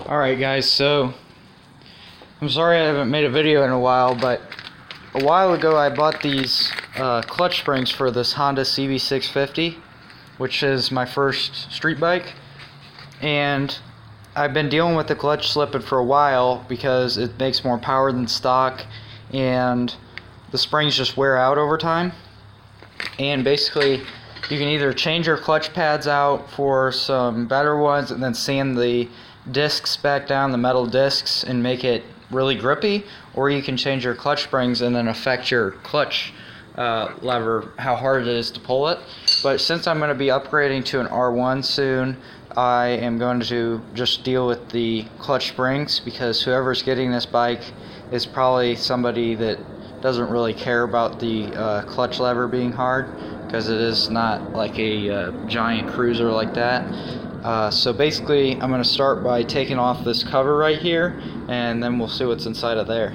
Alright guys, so I'm sorry I haven't made a video in a while, but a while ago I bought these clutch springs for this Honda CB650, which is my first street bike, and I've been dealing with the clutch slipping for a while because it makes more power than stock and the springs just wear out over time. And basically you can either change your clutch pads out for some better ones and then sand the discs back down, the metal discs, and make it really grippy, or you can change your clutch springs and then affect your clutch lever, how hard it is to pull it. But since I'm going to be upgrading to an R1 soon, I am going to just deal with the clutch springs, because whoever's getting this bike is probably somebody that doesn't really care about the clutch lever being hard, because it is not like a giant cruiser like that. So basically I'm going to start by taking off this cover right here, and then we'll see what's inside of there.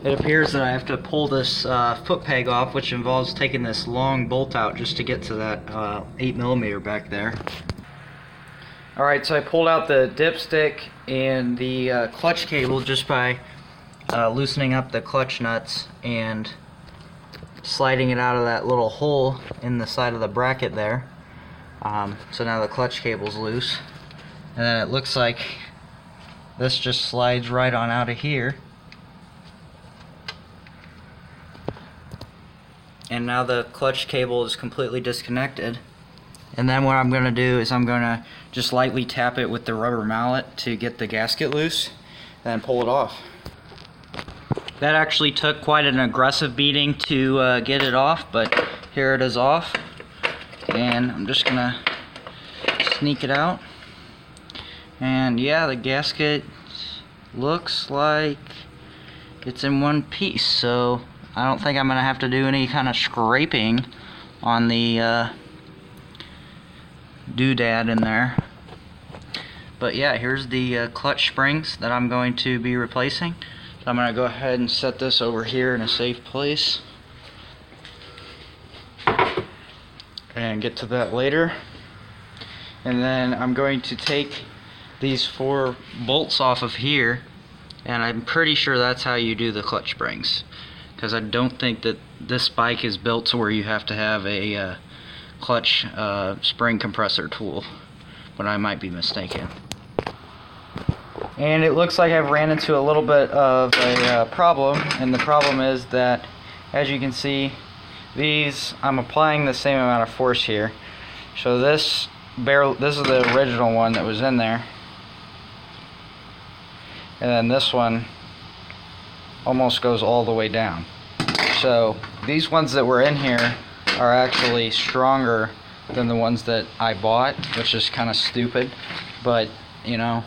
It appears that I have to pull this foot peg off, which involves taking this long bolt out just to get to that 8mm back there. Alright, so I pulled out the dipstick and the clutch cable just by loosening up the clutch nuts and sliding it out of that little hole in the side of the bracket there. So now the clutch cable's loose, and then it looks like this just slides right on out of here, and now the clutch cable is completely disconnected. And then what I'm going to do is I'm going to just lightly tap it with the rubber mallet to get the gasket loose and then pull it off. That actually took quite an aggressive beating to get it off, but here it is off. And I'm just gonna sneak it out, and yeah, the gasket looks like it's in one piece, so I don't think I'm gonna have to do any kind of scraping on the doodad in there. But yeah, here's the clutch springs that I'm going to be replacing. So I'm gonna go ahead and set this over here in a safe place and get to that later. And then I'm going to take these 4 bolts off of here, and I'm pretty sure that's how you do the clutch springs, because I don't think that this bike is built to where you have to have a clutch spring compressor tool, but I might be mistaken. And it looks like I've ran into a little bit of a problem, and the problem is that, as you can see, these, I'm applying the same amount of force here. So this is the original one that was in there, and then this one almost goes all the way down. So these ones that were in here are actually stronger than the ones that I bought, which is kind of stupid, but you know,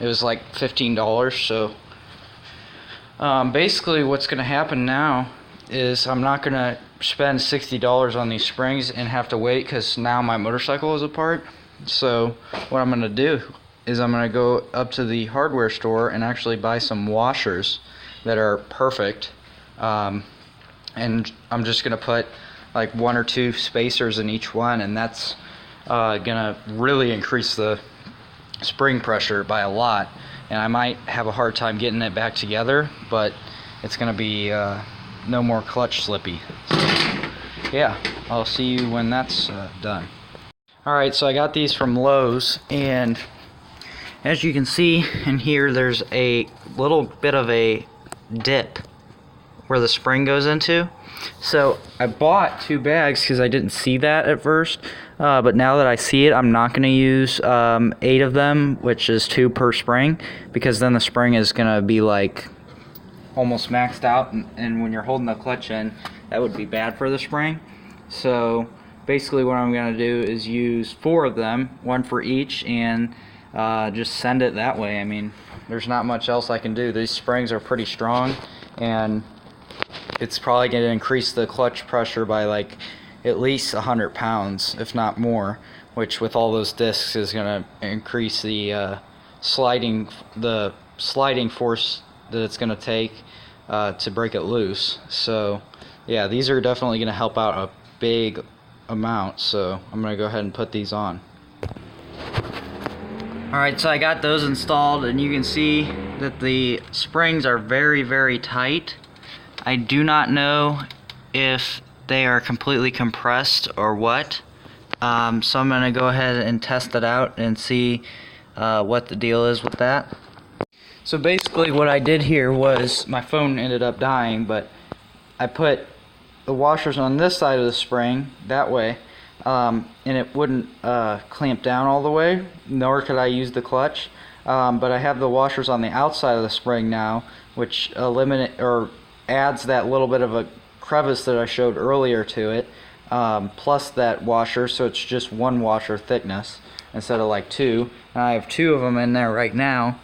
it was like $15. So basically what's going to happen now is I'm not going to spend $60 on these springs and have to wait, because now my motorcycle is apart. So what I'm going to do is I'm going to go up to the hardware store and actually buy some washers that are perfect, and I'm just going to put like 1 or 2 spacers in each one, and that's going to really increase the spring pressure by a lot. And I might have a hard time getting it back together, but it's going to be no more clutch slippy. So, yeah, I'll see you when that's done. Alright, so I got these from Lowe's, and as you can see in here, there's a little bit of a dip where the spring goes into. So I bought 2 bags because I didn't see that at first, but now that I see it, I'm not going to use 8 of them, which is 2 per spring, because then the spring is going to be like almost maxed out, and when you're holding the clutch in, that would be bad for the spring. So basically what I'm going to do is use 4 of them, 1 for each, and just send it that way. I mean, there's not much else I can do. These springs are pretty strong, and it's probably going to increase the clutch pressure by like at least 100 pounds, if not more, which with all those discs is going to increase the sliding force that it's going to take to break it loose. So yeah, these are definitely going to help out a big amount, so I'm going to go ahead and put these on. Alright, so I got those installed, and you can see that the springs are very, very tight. I do not know if they are completely compressed or what. So I'm going to go ahead and test it out and see what the deal is with that. So basically what I did here was, my phone ended up dying, but I put the washers on this side of the spring, that way, and it wouldn't clamp down all the way, nor could I use the clutch. But I have the washers on the outside of the spring now, which adds that little bit of a crevice that I showed earlier to it, plus that washer, so it's just one washer thickness instead of like two. And I have two of them in there right now,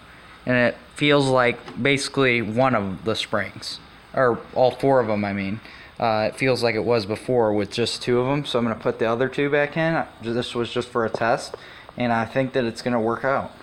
and it feels like basically one of the springs, or all four of them, I mean. It feels like it was before with just two of them, so I'm going to put the other two back in. This was just for a test, and I think that it's going to work out.